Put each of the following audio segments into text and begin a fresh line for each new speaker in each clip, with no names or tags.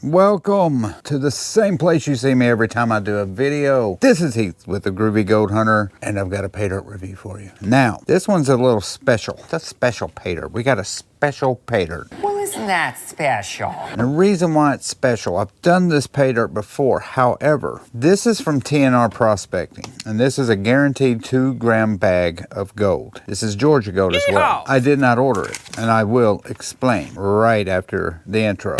Welcome to the same place you see me every time I do a video. This is Heath with the Groovy Gold Hunter, and I've got a pay dirt review for you. Now, this one's a little special. It's a special pay dirt. We got a special pay dirt.
Well, isn't that special?
And the reason why it's special, I've done this pay dirt before. However, this is from TNR Prospecting, and this is a guaranteed 2-gram bag of gold. This is Georgia gold as well. I did not order it, and I will explain right after the intro.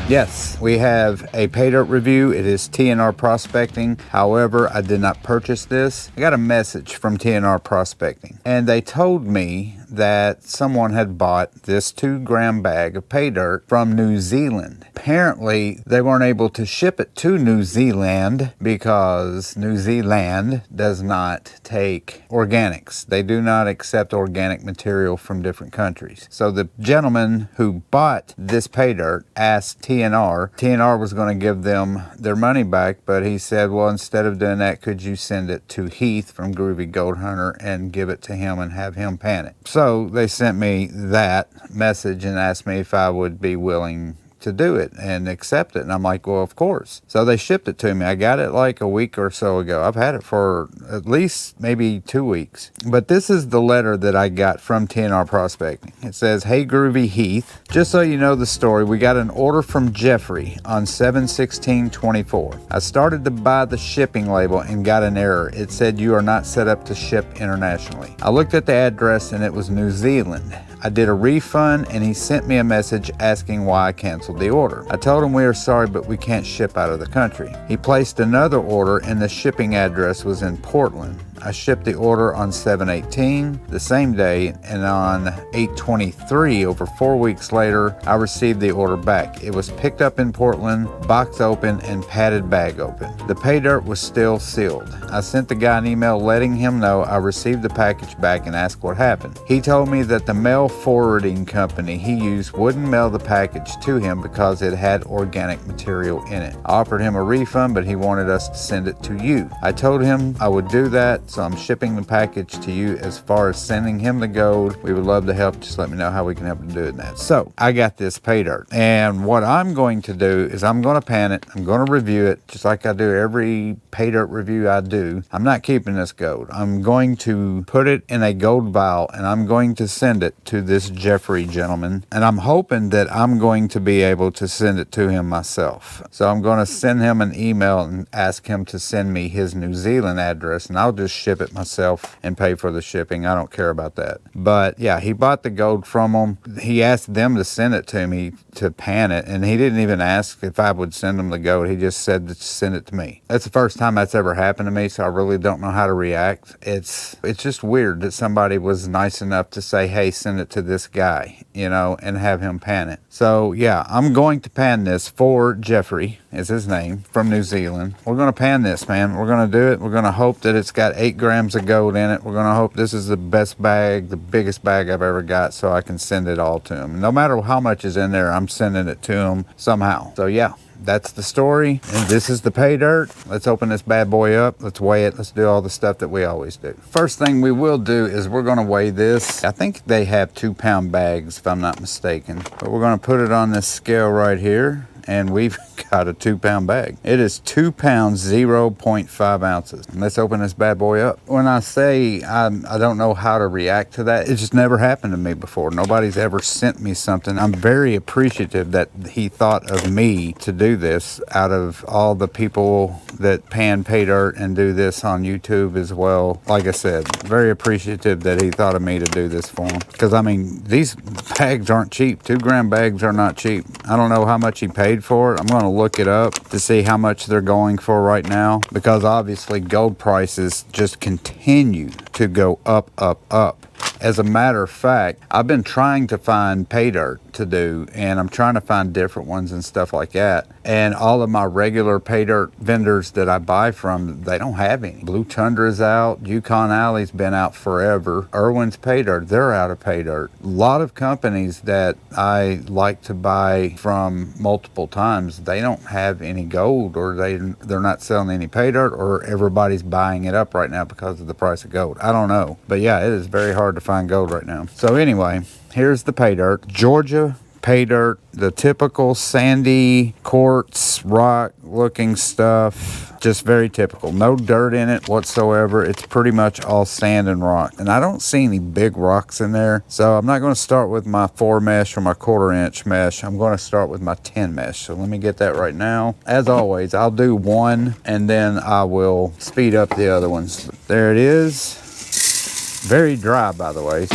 Yes, we have a pay dirt review. It is TNR Prospecting. However, I did not purchase this. I got a message from TNR Prospecting, and they told me that someone had bought this 2-gram bag of pay dirt from New Zealand. Apparently, they weren't able to ship it to New Zealand because New Zealand does not take organics. They do not accept organic material from different countries. So the gentleman who bought this pay dirt asked TNR was going to give them their money back, but he said, well, instead of doing that, could you send it to Heath from Groovy Gold Hunter and give it to him and have him pan it? So they sent me that message and asked me if I would be willing to do it and accept it, and I'm like, well, of course. So they shipped it to me. I got it like a week or so ago. I've had it for at least maybe 2 weeks. But this is the letter that I got from TNR Prospecting. It says, hey Groovy Heath, just so you know the story, we got an order from Jeffrey on 7/16/24. I started to buy the shipping label and got an error. It said you are not set up to ship internationally. I looked at the address and it was New Zealand. I did a refund and he sent me a message asking why I canceled the order. I told him we are sorry, but we can't ship out of the country. He placed another order and the shipping address was in Portland. I shipped the order on 7/18, the same day, and on 8/23, over 4 weeks later, I received the order back. It was picked up in Portland, box open, and padded bag open. The pay dirt was still sealed. I sent the guy an email letting him know I received the package back and asked what happened. He told me that the mail forwarding company he used wouldn't mail the package to him because it had organic material in it. I offered him a refund, but he wanted us to send it to you. I told him I would do that, so I'm shipping the package to you. As far as sending him the gold, we would love to help. Just let me know how we can help him do it in that. So I got this pay dirt, and what I'm going to do is I'm going to pan it. I'm going to review it just like I do every pay dirt review I do. I'm not keeping this gold. I'm going to put it in a gold vial, and I'm going to send it to this Jeffrey gentleman, and I'm hoping that I'm going to be able to send it to him myself. So I'm going to send him an email and ask him to send me his New Zealand address, and I'll just ship it myself and pay for the shipping. I don't care about that. But yeah, he bought the gold from them. He asked them to send it to me to pan it, and he didn't even ask if I would send him the gold. He just said to send it to me. That's the first time that's ever happened to me, so I really don't know how to react. It's just weird that somebody was nice enough to say, hey, send it to this guy, you know, and have him pan it. So yeah, I'm going to pan this for Jeffrey, is his name, from New Zealand. We're going to pan this, man. We're going to do it. We're going to hope that it's got 8 grams of gold in it. We're going to hope this is the best bag, the biggest bag I've ever got, so I can send it all to him. No matter how much is in there, I'm sending it to him somehow. So yeah, that's the story, and this is the pay dirt. Let's open this bad boy up. Let's weigh it. Let's do all the stuff that we always do. First thing we will do is we're going to weigh this. I think they have 2-pound bags, if I'm not mistaken, but we're going to put it on this scale right here, and we've got a 2-pound bag. It is 2 pounds, 0.5 ounces. And let's open this bad boy up. When I say I don't know how to react to that, it just never happened to me before. Nobody's ever sent me something. I'm very appreciative that he thought of me to do this out of all the people that pan pay dirt and do this on YouTube as well. Like I said, very appreciative that he thought of me to do this for him. Because I mean, these bags aren't cheap. 2-gram bags are not cheap. I don't know how much he paid for it. I'm going to look it up to see how much they're going for right now, because obviously gold prices just continue to go up, up, up. As a matter of fact, I've been trying to find pay dirt to do, and I'm trying to find different ones and stuff like that. And all of my regular pay dirt vendors that I buy from, they don't have any. Blue Tundra's out. Yukon Alley's been out forever. Irwin's Pay Dirt, they're out of pay dirt. A lot of companies that I like to buy from multiple times, they don't have any gold, or they're not selling any pay dirt, or everybody's buying it up right now because of the price of gold. I don't know. But yeah, it is very hard to find gold right now. So anyway, here's the pay dirt. Georgia pay dirt, the typical sandy quartz rock looking stuff, just very typical. No dirt in it whatsoever. It's pretty much all sand and rock, and I don't see any big rocks in there. So I'm not going to start with my 4 mesh or my 1/4 inch mesh. I'm going to start with my 10 mesh. So let me get that right now. As always, I'll do one and then I will speed up the other ones. There it is. Very dry, by the way.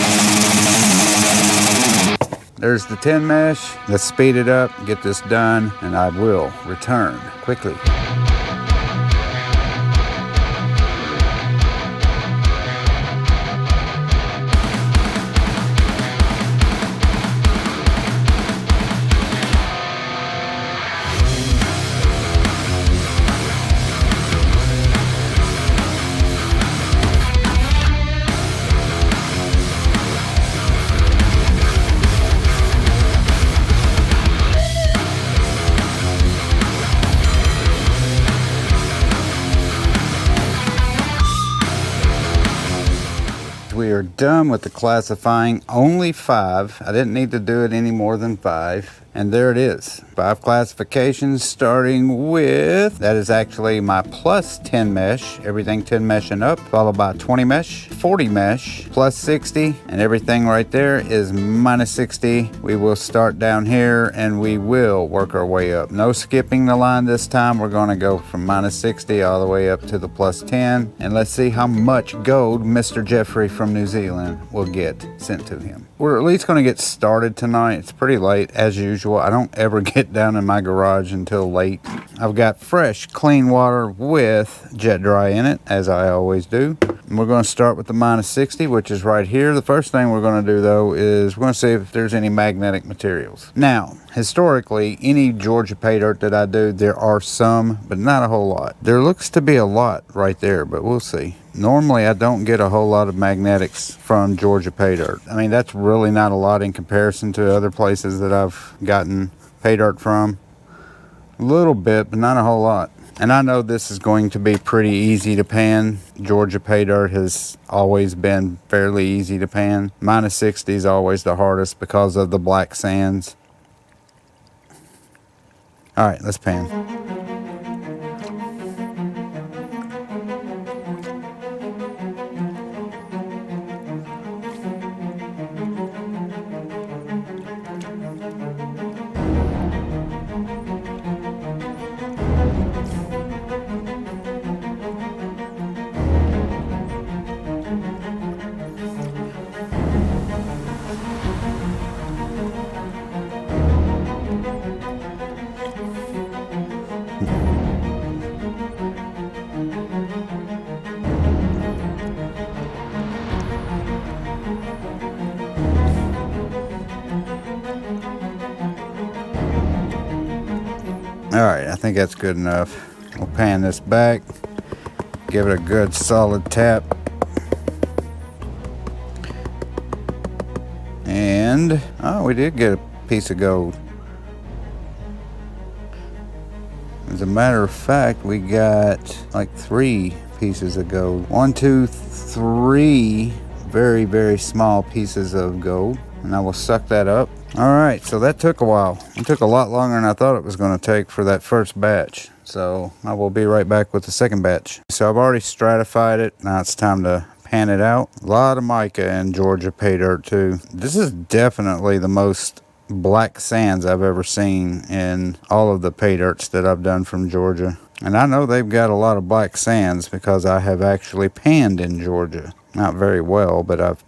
There's the 10 mesh. Let's speed it up, get this done, and I will return quickly. We are done with the classifying. Only 5. I didn't need to do it any more than 5. And there it is. 5 classifications, starting with, that is actually my plus 10 mesh, everything 10 mesh and up, followed by 20 mesh, 40 mesh, plus 60, and everything right there is minus 60. We will start down here and we will work our way up. No skipping the line this time. We're going to go from minus 60 all the way up to the plus 10. And let's see how much gold Mr. Jeffrey from New Zealand will get sent to him. We're at least going to get started tonight. It's pretty late as usual. I don't ever get down in my garage until late. I've got fresh, clean water with jet dry in it, as I always do. And we're going to start with the minus 60, which is right here. The first thing we're going to do, though, is we're going to see if there's any magnetic materials. Now, historically, any Georgia pay dirt that I do, there are some, but not a whole lot. There looks to be a lot right there, but we'll see. Normally, I don't get a whole lot of magnetics from Georgia pay dirt. I mean, that's really not a lot in comparison to other places that I've gotten pay dirt from. A little bit, but not a whole lot. And I know this is going to be pretty easy to pan. Georgia pay dirt has always been fairly easy to pan. Minus 60 is always the hardest because of the black sands. All right, let's pan. All right, I think that's good enough. We'll pan this back, give it a good solid tap. And, oh, we did get a piece of gold. As a matter of fact, we got like 3 pieces of gold. 1, 2, 3 very, very small pieces of gold. And I will suck that up. All right, so that took a while. It took a lot longer than I thought it was going to take for that first batch. So I will be right back with the second batch. So I've already stratified it. Now it's time to pan it out. A lot of mica in Georgia pay dirt too. This is definitely the most black sands I've ever seen in all of the pay dirts that I've done from Georgia. And I know they've got a lot of black sands because I have actually panned in Georgia. Not very well, but I've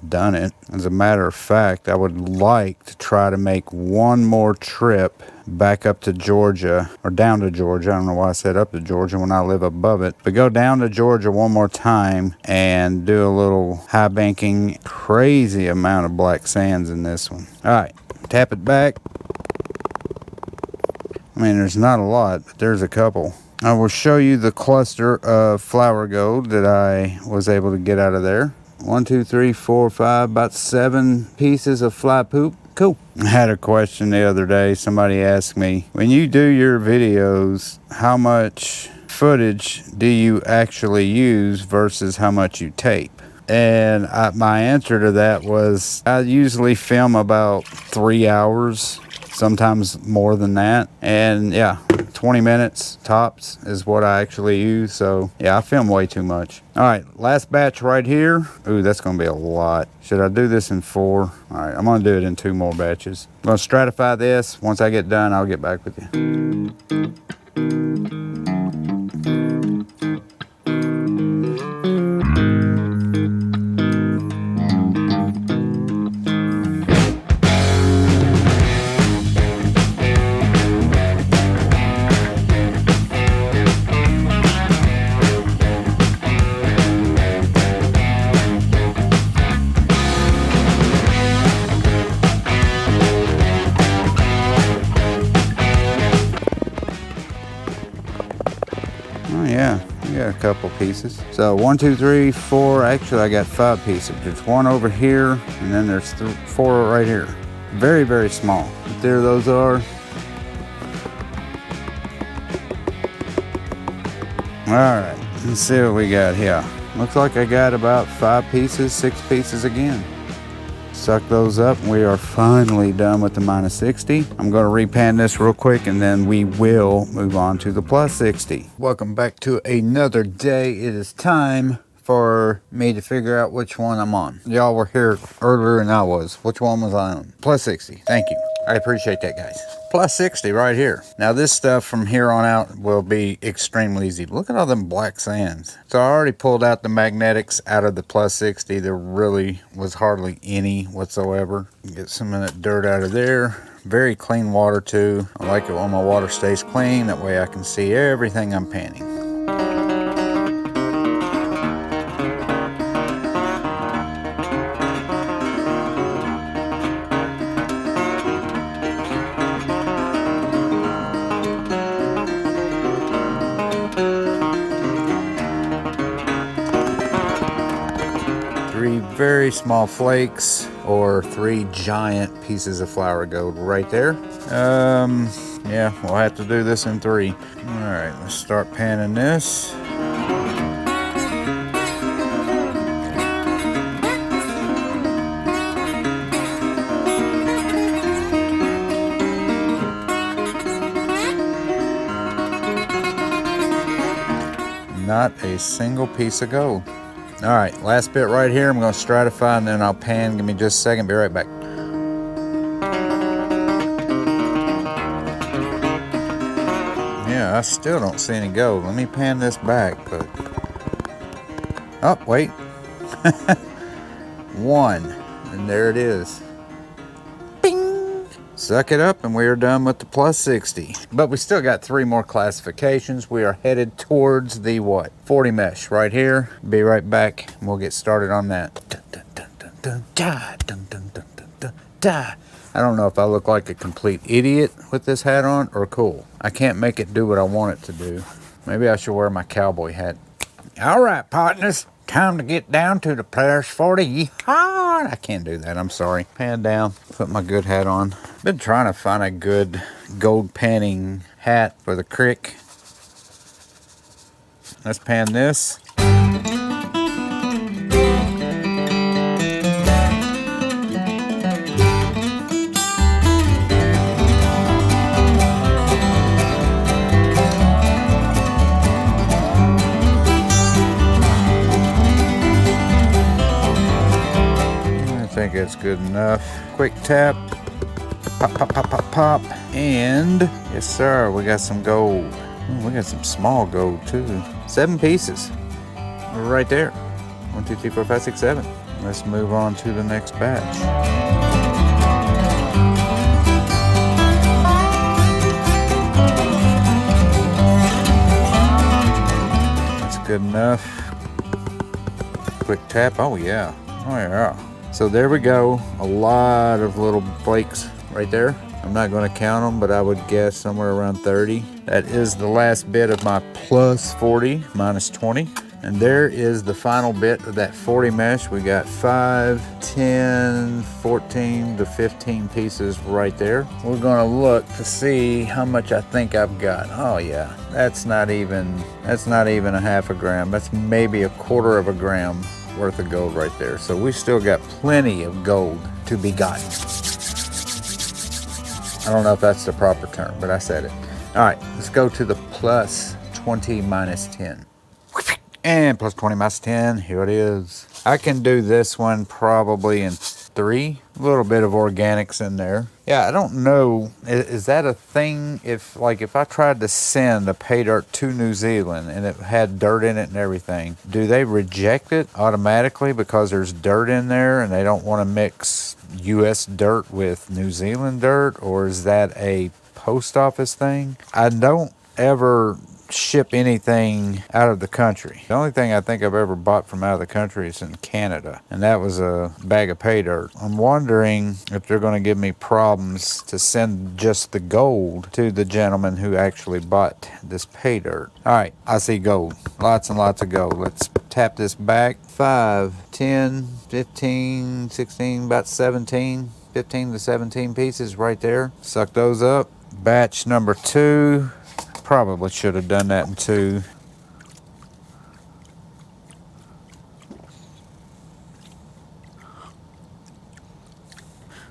done it. As a matter of fact, I would like to try to make one more trip back up to Georgia, or down to Georgia. I don't know why I said up to Georgia when I live above it. But go down to Georgia one more time and do a little high banking. Crazy amount of black sands in this one. All right, tap it back. I mean, there's not a lot, but there's a couple. I will show you the cluster of flour gold that I was able to get out of there. 1, 2, 3, 4, 5, about 7 pieces of fly poop. Cool. I had a question the other day. Somebody asked me, when you do your videos, how much footage do you actually use versus how much you tape? And my answer to that was, I usually film about 3 hours, sometimes more than that. And yeah, 20 minutes tops is what I actually use. So yeah, I film way too much. All right, last batch right here. Ooh, that's gonna be a lot. Should I do this in 4? All right, I'm gonna do it in 2 more batches. I'm gonna stratify this. Once I get done, I'll get back with you. Oh yeah, we got a couple pieces. So 1, 2, 3, 4. Actually, I got 5 pieces. There's 1 over here, and then there's 4 right here. Very, very small. But there those are. All right, let's see what we got here. Looks like I got about 5 pieces, 6 pieces again. Suck those up, and we are finally done with the minus 60. I'm gonna repan this real quick, and then we will move on to the plus 60. Welcome back to another day. It is time for me to figure out which one I'm on. Y'all were here earlier than I was. Which one was I on? Plus 60, thank you. I appreciate that, guys. Plus 60 right here. Now this stuff from here on out will be extremely easy. Look at all them black sands. So I already pulled out the magnetics out of the plus 60. There really was hardly any whatsoever. Get some of that dirt out of there. Very clean water too. I like it when my water stays clean. That way I can see everything I'm panning. Very small flakes or 3 giant pieces of flour gold right there. Yeah, we'll have to do this in 3. All right, let's start panning this. Not a single piece of gold. All right, last bit right here. I'm gonna stratify and then I'll pan. Give me just a second, be right back. Yeah, I still don't see any gold. Let me pan this back, but, oh, wait. 1, and there it is. Suck it up, and we are done with the plus 60. But we still got 3 more classifications. We are headed towards the what? 40 mesh right here. Be right back, and we'll get started on that. I don't know if I look like a complete idiot with this hat on or cool. I can't make it do what I want it to do. Maybe I should wear my cowboy hat. All right, partners. Time to get down to the Players 40. Yeehaw! I can't do that, I'm sorry. Pan down, put my good hat on. Been trying to find a good gold panning hat for the crick. Let's pan this. I think it's good enough. Quick tap. Pop, pop, pop, pop, pop. And yes, sir, we got some gold. Ooh, we got some small gold too. 7 pieces. We're right there. 1, 2, 3, 4, 5, 6, 7. Let's move on to the next batch. That's good enough. Quick tap. Oh yeah. Oh yeah. So there we go. A lot of little flakes right there. I'm not going to count them, but I would guess somewhere around 30. That is the last bit of my plus 40 minus 20. And there is the final bit of that 40 mesh. We got 5, 10, 14 to 15 pieces right there. We're gonna look to see how much I think I've got. Oh yeah, that's not even a half a gram. That's maybe a quarter of a gram worth of gold right there. So we still got plenty of gold to be gotten. I don't know if that's the proper term, but I said it. All right, let's go to the plus 20 minus 10. And plus 20 minus 10, here it is. I can do this one probably in 3. A little bit of organics in there. Yeah, I don't know, is that a thing? If I tried to send a pay dirt to New Zealand and it had dirt in it and everything, do they reject it automatically because there's dirt in there and they don't want to mix US dirt with New Zealand dirt? Or is that a post office thing? I don't ever ship anything out of the country. The only thing I think I've ever bought from out of the country is in Canada, and that was a bag of pay dirt. I'm wondering if they're going to give me problems to send just the gold to the gentleman who actually bought this pay dirt. All right, I see gold. Lots and lots of gold. Let's tap this back. 5, 10, 15, 16, about 17, 15 to 17 pieces right there. Suck those up. Batch number 2. Probably should have done that in 2.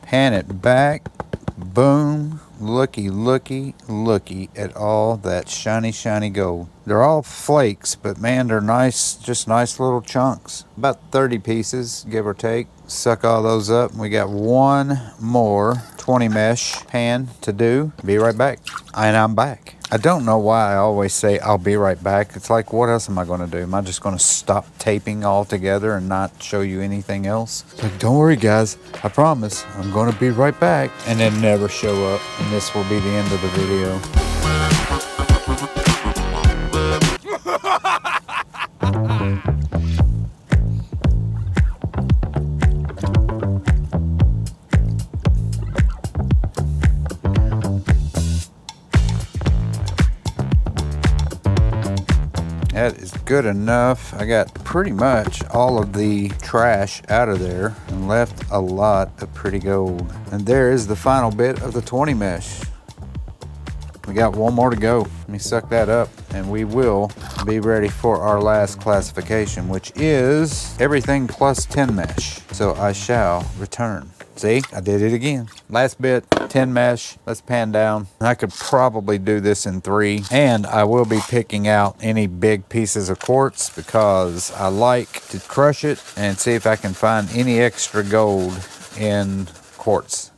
Pan it back. Boom. Looky, looky, looky at all that shiny, shiny gold. They're all flakes, but man, they're nice, just nice little chunks. About 30 pieces, give or take. Suck all those up. We got one more 20 mesh pan to do. Be right back. And I'm back. I don't know why I always say I'll be right back. It's like, what else am I going to do? Am I just going to stop taping altogether and not show you anything else? Like, don't worry, guys. I promise I'm going to be right back. And then never show up. And this will be the end of the video. That is good enough. I got pretty much all of the trash out of there and left a lot of pretty gold. And there is the final bit of the 20 mesh. We got one more to go. Let me suck that up and we will be ready for our last classification, which is everything plus 10 mesh. So I shall return. See, I did it again. Last bit, 10 mesh. Let's pan down. I could probably do this in 3. And I will be picking out any big pieces of quartz because I like to crush it and see if I can find any extra gold in quartz.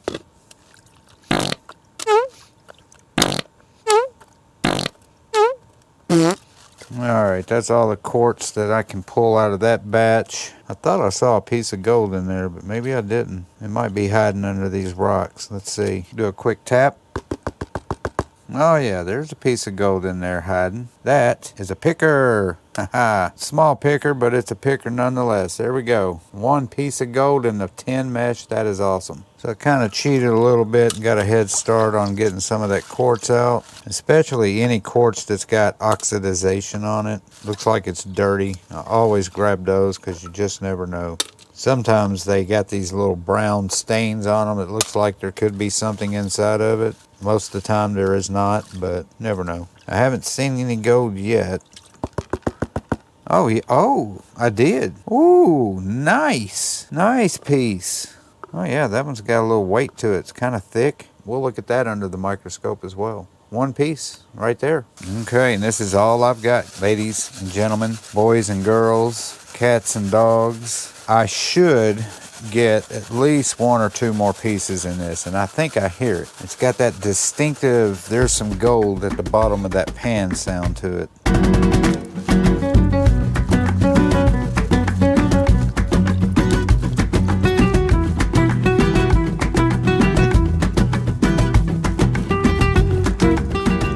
All right, that's all the quartz that I can pull out of that batch. I thought I saw a piece of gold in there, but maybe I didn't. It might be hiding under these rocks. Let's see. Do a quick tap. Oh yeah, there's a piece of gold in there hiding. That is a picker. Haha. Small picker, but it's a picker nonetheless. There we go. One piece of gold in the 10 mesh. That is awesome. So I kind of cheated a little bit and got a head start on getting some of that quartz out. Especially any quartz that's got oxidization on it. Looks like it's dirty. I always grab those because you just never know. Sometimes they got these little brown stains on them. It looks like there could be something inside of it. Most of the time there is not, but never know. I haven't seen any gold yet. Oh, yeah. Oh, I did. Ooh, nice. Nice piece. Oh, yeah, that one's got a little weight to it. It's kind of thick. We'll look at that under the microscope as well. One piece right there. Okay, and this is all I've got, ladies and gentlemen, boys and girls, cats and dogs. I should get at least 1 or 2 more pieces in this, and I think I hear it. It's got that distinctive, there's some gold at the bottom of that pan sound to it.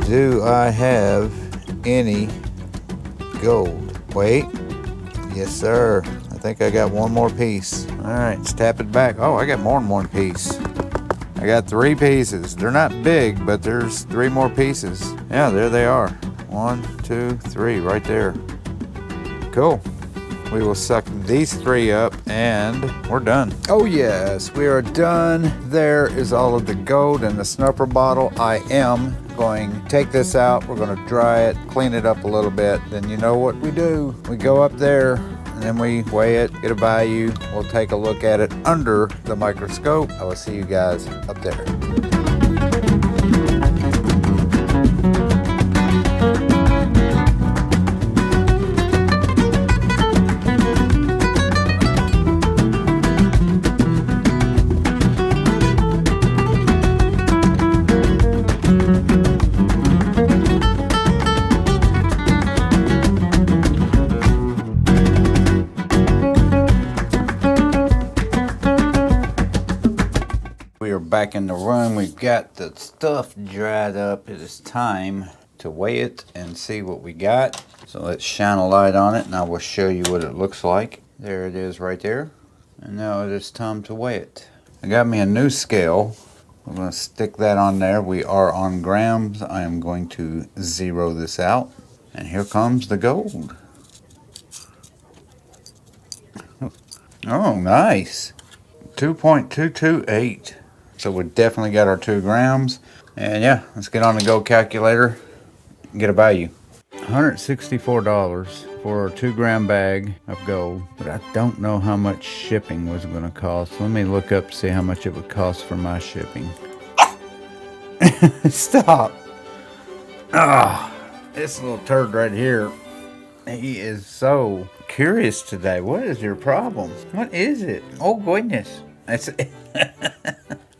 Do I have any gold? Wait. Yes, sir. I think I got one more piece. All right, let's tap it back. Oh, I got more than one piece. I got 3 pieces. They're not big, but there's 3 more pieces. Yeah, there they are. 1, 2, 3, right there. Cool. We will suck these 3 up and we're done. Oh yes, we are done. There is all of the gold in the snuffer bottle. I am going to take this out. We're going to dry it, clean it up a little bit. Then you know what we do. We go up there and then we weigh it, get a value. We'll take a look at it under the microscope. I will see you guys up there. Back in the room, we've got the stuff dried up. It is time to weigh it and see what we got. So let's shine a light on it and I will show you what it looks like. There it is right there. And now it is time to weigh it. I got me a new scale. I'm going to stick that on there. We are on grams. I am going to zero this out. And here comes the gold. Oh, nice. 2.228. So we definitely got our 2 grams. And yeah, let's get on the gold calculator and get a value. $164 for a 2-gram bag of gold. But I don't know how much shipping was going to cost. Let me look up, see how much it would cost for my shipping. Stop. Ah, this little turd right here. He is so curious today. What is your problem? What is it? Oh goodness. That's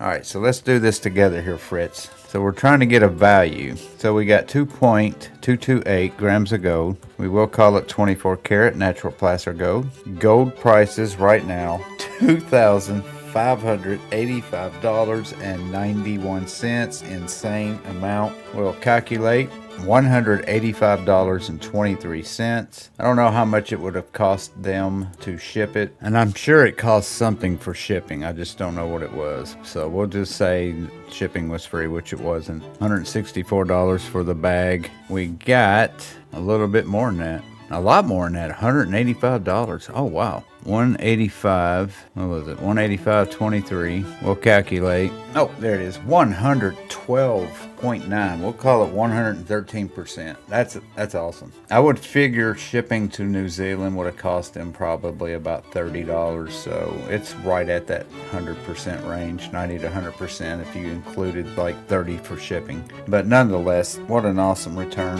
all right, so let's do this together here, Fritz. So we're trying to get a value. So we got 2.228 grams of gold. We will call it 24 karat natural placer gold. Gold prices right now, $2,585.91. Insane amount. We'll calculate $185.23. I don't know how much it would have cost them to ship it, and I'm sure it cost something for shipping. I just don't know what it was. So we'll just say shipping was free, which it wasn't. $164 for the bag. We got a little bit more than that. A lot more than that, $185. Oh, wow. 185, what was it? 185.23. We'll calculate. Oh, there it is. 112.9. We'll call it 113%. That's awesome. I would figure shipping to New Zealand would have cost them probably about $30. So it's right at that 100% range, 90 to 100% if you included like 30 for shipping. But nonetheless, what an awesome return.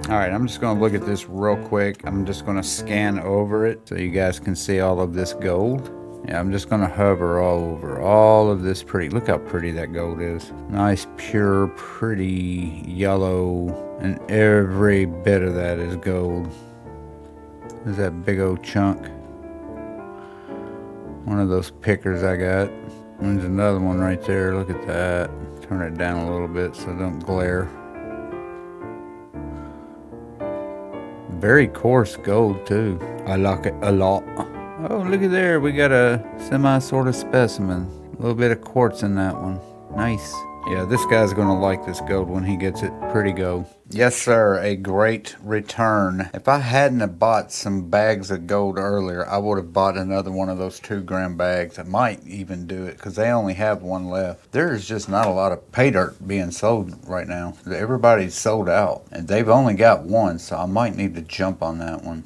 All right, I'm just going to look at this real quick. I'm just going to scan over it so you guys can see all of this gold. Yeah, I'm just going to hover all over all of this pretty. Look how pretty that gold is. Nice, pure, pretty yellow, and every bit of that is gold. There's that big old chunk. One of those pickers I got. There's another one right there. Look at that. Turn it down a little bit so it don't glare. Very coarse gold too. I like it a lot. Oh, look at there. We got a semi sort of specimen. A little bit of quartz in that one. Nice. Yeah, this guy's going to like this gold when he gets it. Pretty gold. Yes, sir. A great return. If I hadn't have bought some bags of gold earlier, I would have bought another one of those 2-gram bags. I might even do it because they only have one left. There's just not a lot of pay dirt being sold right now. Everybody's sold out and they've only got one, so I might need to jump on that one.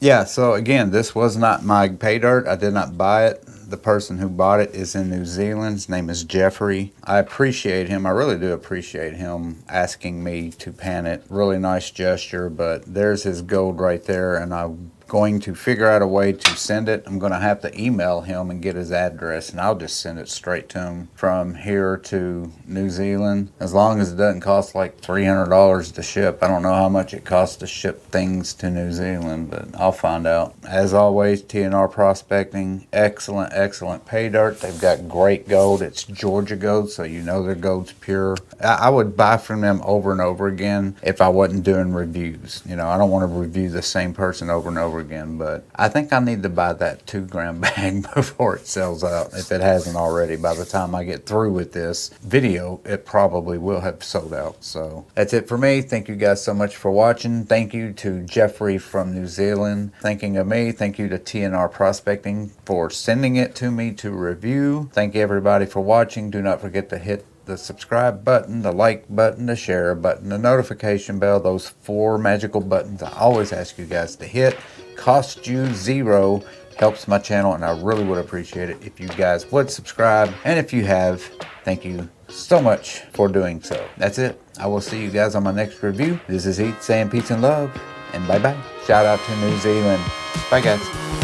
Yeah, so again, this was not my pay dirt. I did not buy it. The person who bought it is in New Zealand. His name is Jeffrey. I appreciate him. I really do appreciate him asking me to pan it. Really nice gesture, but there's his gold right there, and I going to figure out a way to send it. I'm going to have to email him and get his address, and I'll just send it straight to him from here to New Zealand, as long as it doesn't cost like $300 to ship. I don't know how much it costs to ship things to New Zealand, but I'll find out. As always, TNR Prospecting, excellent pay dirt. They've got great gold. It's Georgia gold, so you know their gold's pure. I would buy from them over and over again if I wasn't doing reviews. You know, I don't want to review the same person over and over again, but I think I need to buy that 2-gram bag before it sells out, if it hasn't already. By the time I get through with this video, it probably will have sold out. So that's it for me. Thank you guys so much for watching. Thank you to Jeffrey from New Zealand thinking of me. Thank you to TNR Prospecting for sending it to me to review. Thank you everybody for watching. Do not forget to hit the subscribe button, the like button, the share button, the notification bell, those 4 magical buttons I always ask you guys to hit. Cost you 0, helps my channel, and I really would appreciate it if you guys would subscribe. And if you have, thank you so much for doing so. That's it. I will see you guys on my next review. This is Heath saying peace and love, and bye-bye. Shout out to New Zealand. Bye, guys.